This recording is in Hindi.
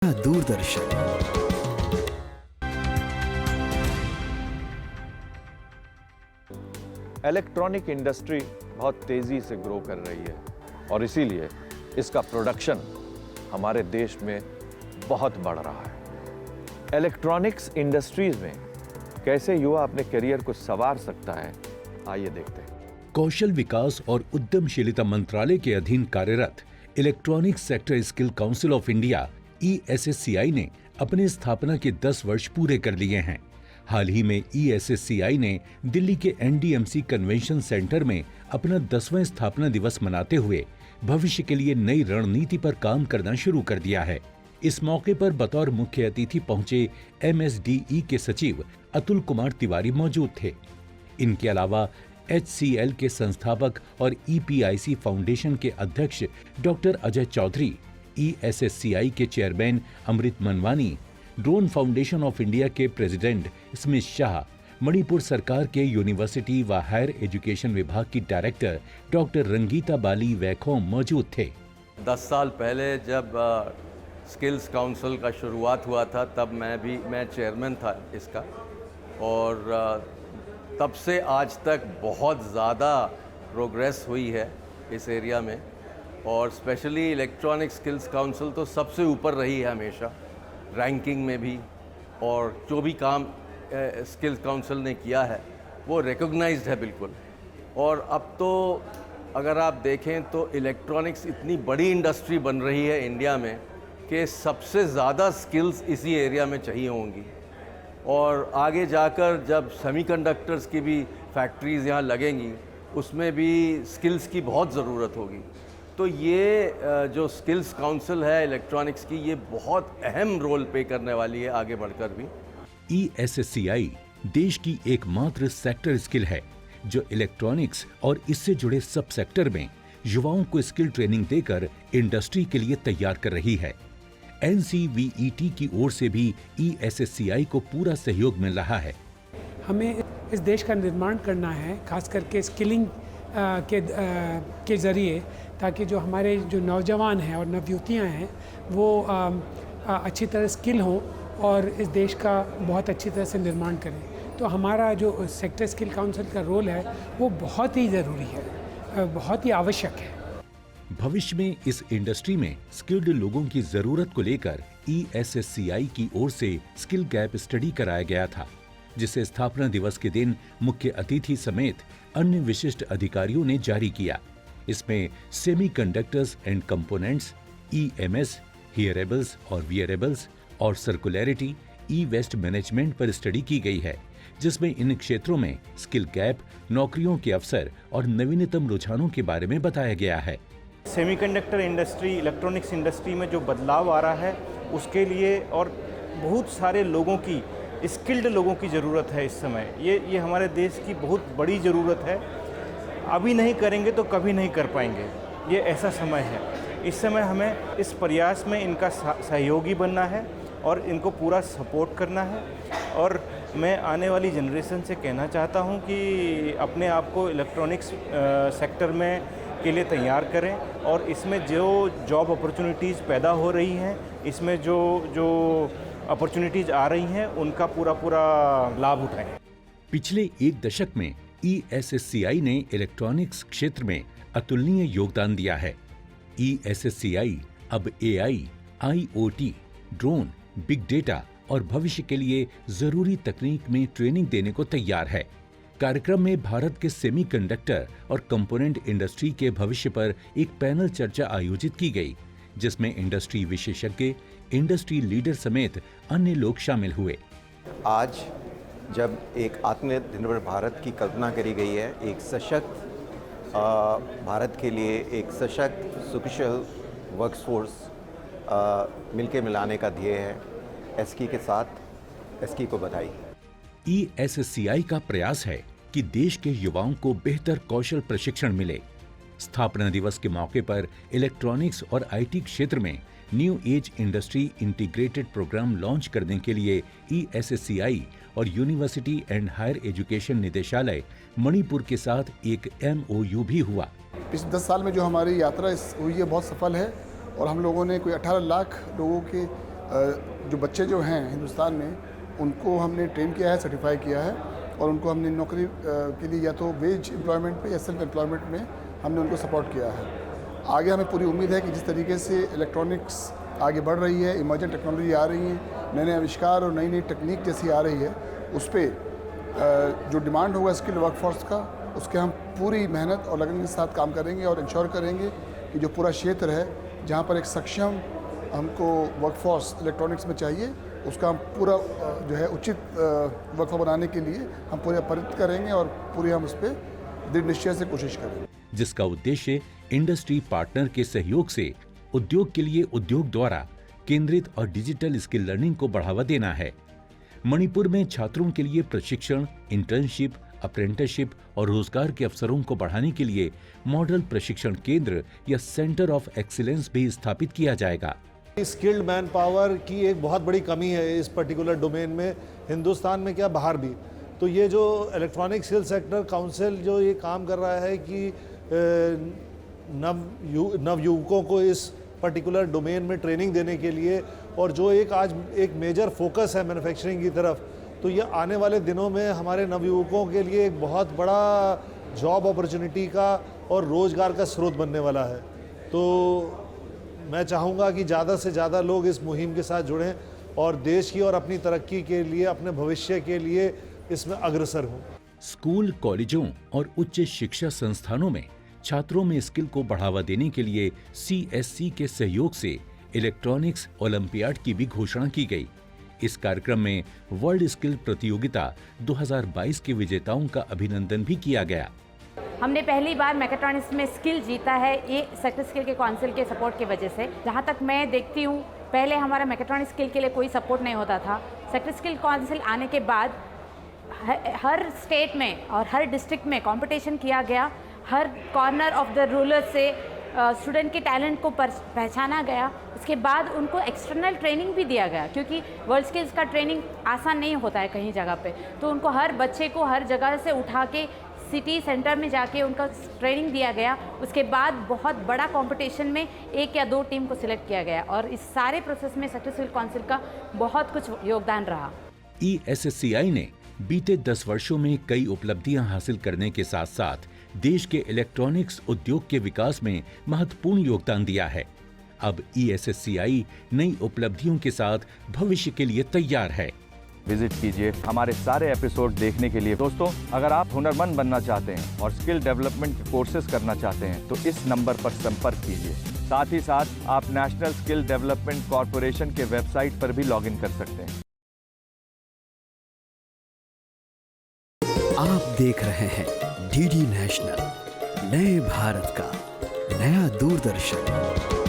दूरदर्शन। इलेक्ट्रॉनिक इंडस्ट्री बहुत तेजी से ग्रो कर रही है और इसीलिए इसका प्रोडक्शन हमारे देश में बहुत बढ़ रहा है। इलेक्ट्रॉनिक्स इंडस्ट्रीज में कैसे युवा अपने करियर को संवार सकता है, आइए देखते हैं। कौशल विकास और उद्यमशीलता मंत्रालय के अधीन कार्यरत electronic sector skill council of India ESSCI ने अपने स्थापना के 10 वर्ष पूरे कर लिए हैं। हाल ही में ESSCI ने दिल्ली के NDMC कन्वेंशन सेंटर में अपना 10वां स्थापना दिवस मनाते हुए भविष्य के लिए नई रणनीति पर काम करना शुरू कर दिया है। इस मौके पर बतौर मुख्य अतिथि पहुंचे MSDE के सचिव अतुल कुमार तिवारी मौजूद थे। इनके अलावा HCL के संस्थापक और EPIC फाउंडेशन के अध्यक्ष डॉक्टर अजय चौधरी, ESSCI के chairman Amrit Manwani, drone foundation of India के प्रेसिडेंट स्मित शाह, मणिपुर सरकार के यूनिवर्सिटी व हायर एजुकेशन विभाग की डायरेक्टर डॉक्टर रंगीता बाली वैखोम मौजूद थे। 10 साल पहले जब स्किल्स काउंसिल का शुरुआत हुआ था तब मैं चेयरमैन था इसका, और तब से आज तक बहुत ज़्यादा प्रोग्रेस हुई है इस एरिया में, और स्पेशली इलेक्ट्रॉनिक स्किल्स काउंसिल तो सबसे ऊपर रही है हमेशा रैंकिंग में भी, और जो भी काम स्किल्स काउंसिल ने किया है वो रिकॉग्नाइज्ड है बिल्कुल। और अब तो अगर आप देखें तो इलेक्ट्रॉनिक्स इतनी बड़ी इंडस्ट्री बन रही है इंडिया में कि सबसे ज़्यादा स्किल्स इसी एरिया में चाहिए होंगी, और आगे जाकर जब सेमीकंडक्टर्स की भी फैक्ट्रीज़ यहाँ लगेंगी उसमें भी स्किल्स की बहुत ज़रूरत होगी। तो ये जो स्किल्स काउंसिल है इलेक्ट्रॉनिक्स की, ये बहुत अहम रोल प्ले करने वाली है आगे बढ़कर भी। ESSCI देश की एकमात्र सेक्टर स्किल है जो इलेक्ट्रॉनिक्स और इससे जुड़े सब सेक्टर में युवाओं को स्किल ट्रेनिंग देकर इंडस्ट्री के लिए तैयार कर रही है। NCVET की ओर से भी ESSCI को पूरा सहयोग मिल रहा है। हमें इस देश का निर्माण करना है, खास करके स्किलिंग के ज़रिए, ताकि जो हमारे जो नौजवान हैं और नवयुवतियाँ हैं वो अच्छी तरह स्किल हों और इस देश का बहुत अच्छी तरह से निर्माण करें। तो हमारा जो सेक्टर स्किल काउंसिल का रोल है वो बहुत ही ज़रूरी है, बहुत ही आवश्यक है। भविष्य में इस इंडस्ट्री में स्किल्ड लोगों की जरूरत को लेकर ESSCI की ओर से स्किल गैप स्टडी कराया गया था, जिसे स्थापना दिवस के दिन मुख्य अतिथि समेत अन्य विशिष्ट अधिकारियों ने जारी किया। इसमें semiconductors and components, EMS, hearables और वियरेबल्स और सर्कुलरिटी, ई-वेस्ट मैनेजमेंट पर स्टडी की गई है, जिसमें इन क्षेत्रों में स्किल गैप, नौकरियों के अवसर और नवीनतम रुझानों के बारे में बताया गया है। सेमीकंडक्टर इंडस्ट्री, इलेक्ट्रॉनिक्स इंडस्ट्री में जो बदलाव आ रहा है उसके लिए और बहुत सारे लोगों की, स्किल्ड लोगों की ज़रूरत है इस समय। ये हमारे देश की बहुत बड़ी ज़रूरत है। अभी नहीं करेंगे तो कभी नहीं कर पाएंगे, ये ऐसा समय है। इस समय हमें इस प्रयास में इनका सहयोगी बनना है और इनको पूरा सपोर्ट करना है। और मैं आने वाली जनरेशन से कहना चाहता हूँ कि अपने आप को इलेक्ट्रॉनिक्स सेक्टर में के लिए तैयार करें, और इसमें जो जॉब अपॉर्चुनिटीज़ पैदा हो रही हैं, इसमें जो अपॉर्चुनिटीज़ आ रही हैं उनका पूरा लाभ उठाएं। पिछले एक दशक में ESSCI ने इलेक्ट्रॉनिक्स क्षेत्र में अतुलनीय योगदान दिया है। ESSCI अब AI, IoT, drone, big data और भविष्य के लिए जरूरी तकनीक में ट्रेनिंग देने को तैयार है। कार्यक्रम में भारत के सेमीकंडक्टर और कंपोनेंट इंडस्ट्री के भविष्य पर एक पैनल चर्चा आयोजित की गई, जिसमें इंडस्ट्री विशेषज्ञ, इंडस्ट्री लीडर समेत अन्य लोग शामिल हुए। आज जब एक आत्मनिर्भर भारत की कल्पना करी गई है, एक सशक्त भारत के लिए एक सशक्त सुकुशल वर्कफोर्स मिलके मिलाने का ध्येय है। एस्की के साथ एस्की को बधाई। ESSCI का प्रयास है कि देश के युवाओं को बेहतर कौशल प्रशिक्षण मिले। स्थापना दिवस के मौके पर इलेक्ट्रॉनिक्स और IT क्षेत्र में new age industry integrated programme launch करने के लिए ESSCI और यूनिवर्सिटी एंड हायर एजुकेशन निदेशालय मणिपुर के साथ एक MOU भी हुआ। पिछले 10 साल में जो हमारी यात्रा हुई है बहुत सफल है, और हम लोगों ने कोई 18 लाख लोगों के जो बच्चे जो हैं हिंदुस्तान में, उनको हमने ट्रेन किया है, सर्टिफाई किया है, और उनको हमने नौकरी के लिए या तो वेज एम्प्लॉयमेंट पे या सेल्फ एम्प्लॉयमेंट में हमने उनको सपोर्ट किया है। आगे हमें पूरी उम्मीद है कि जिस तरीके से इलेक्ट्रॉनिक्स आगे बढ़ रही है, इमर्जेंट टेक्नोलॉजी आ रही है, नए नए आविष्कार और नई नई टेक्निक जैसी आ रही है, उस पर जो डिमांड होगा स्किल्ड वर्कफोर्स का, उसके हम पूरी मेहनत और लगन के साथ काम करेंगे और इंश्योर करेंगे कि जो पूरा क्षेत्र है जहाँ पर एक सक्षम हमको वर्कफोर्स इलेक्ट्रॉनिक्स में चाहिए, उसका हम पूरा जो है उचित वर्कफोर्स बनाने के लिए हम पूरे प्रयत्न करेंगे और पूरी हम उस पर दृढ़ निश्चय से कोशिश करेंगे, जिसका उद्देश्य इंडस्ट्री पार्टनर के सहयोग से उद्योग के लिए उद्योग द्वारा केंद्रित और डिजिटल स्किल लर्निंग को बढ़ावा देना है। मणिपुर में छात्रों के लिए प्रशिक्षण, इंटर्नशिप, अप्रेंटिसशिप और रोजगार के अवसरों को बढ़ाने के लिए मॉडल प्रशिक्षण केंद्र या सेंटर ऑफ एक्सीलेंस भी स्थापित किया जाएगा। स्किल्ड मैन पावर की एक बहुत बड़ी कमी है इस पर्टिकुलर डोमेन में, हिंदुस्तान में क्या बाहर भी। तो ये जो इलेक्ट्रॉनिक स्किल सेक्टर काउंसिल जो ये काम कर रहा है कि नवयुवकों को इस पर्टिकुलर डोमेन में ट्रेनिंग देने के लिए, और जो आज एक मेजर फोकस है मैन्युफैक्चरिंग की तरफ, तो ये आने वाले दिनों में हमारे नवयुवकों के लिए एक बहुत बड़ा जॉब अपॉर्चुनिटी का और रोज़गार का स्रोत बनने वाला है। तो मैं चाहूँगा कि ज़्यादा से ज़्यादा लोग इस मुहिम के साथ जुड़ें और देश की और अपनी तरक्की के लिए, अपने भविष्य के लिए इसमें अग्रसर हों। स्कूल, कॉलेजों और उच्च शिक्षा संस्थानों में छात्रों में स्किल को बढ़ावा देने के लिए CSC के सहयोग से इलेक्ट्रॉनिक्स ओलंपियाड की भी घोषणा की गई। इस कार्यक्रम में वर्ल्ड स्किल प्रतियोगिता 2022 के विजेताओं का अभिनंदन भी किया गया। हमने पहली बार मैकेट्रॉनिक्स में स्किल जीता है, ये सेक्टर स्किल के काउंसिल के सपोर्ट की वजह से। जहाँ तक मैं देखती हूँ, पहले हमारा मैकेट्रॉनिक्स स्किल के लिए कोई सपोर्ट नहीं होता था। सेक्टर स्किल काउंसिल आने के बाद हर स्टेट में और हर डिस्ट्रिक्ट में कंपटीशन किया गया। हर कॉर्नर ऑफ द रूरल से स्टूडेंट के टैलेंट को पहचाना गया। उसके बाद उनको एक्सटर्नल ट्रेनिंग भी दिया गया, क्योंकि वर्ल्ड स्किल्स का ट्रेनिंग आसान नहीं होता है कहीं जगह पे। तो उनको हर बच्चे को हर जगह से उठा के सिटी सेंटर में जाके उनका ट्रेनिंग दिया गया। उसके बाद बहुत बड़ा कंपटीशन में 1 या 2 टीम को सिलेक्ट किया गया, और इस सारे प्रोसेस में सेक्टर स्किल काउंसिल का बहुत कुछ योगदान रहा। ESSCI ने बीते 10 वर्षों में कई उपलब्धियां हासिल करने के साथ साथ देश के इलेक्ट्रॉनिक्स उद्योग के विकास में महत्वपूर्ण योगदान दिया है। अब ESSCI नई उपलब्धियों के साथ भविष्य के लिए तैयार है। विजिट कीजिए हमारे सारे एपिसोड देखने के लिए। दोस्तों, अगर आप हुनरमंद बनना चाहते हैं और स्किल डेवलपमेंट के कोर्सेज करना चाहते हैं तो इस नंबर पर संपर्क कीजिए। साथ ही साथ आप नेशनल स्किल डेवलपमेंट कॉर्पोरेशन के वेबसाइट पर भी लॉगिन कर सकते हैं। आप देख रहे हैं DD नेशनल, नए भारत का नया दूरदर्शन।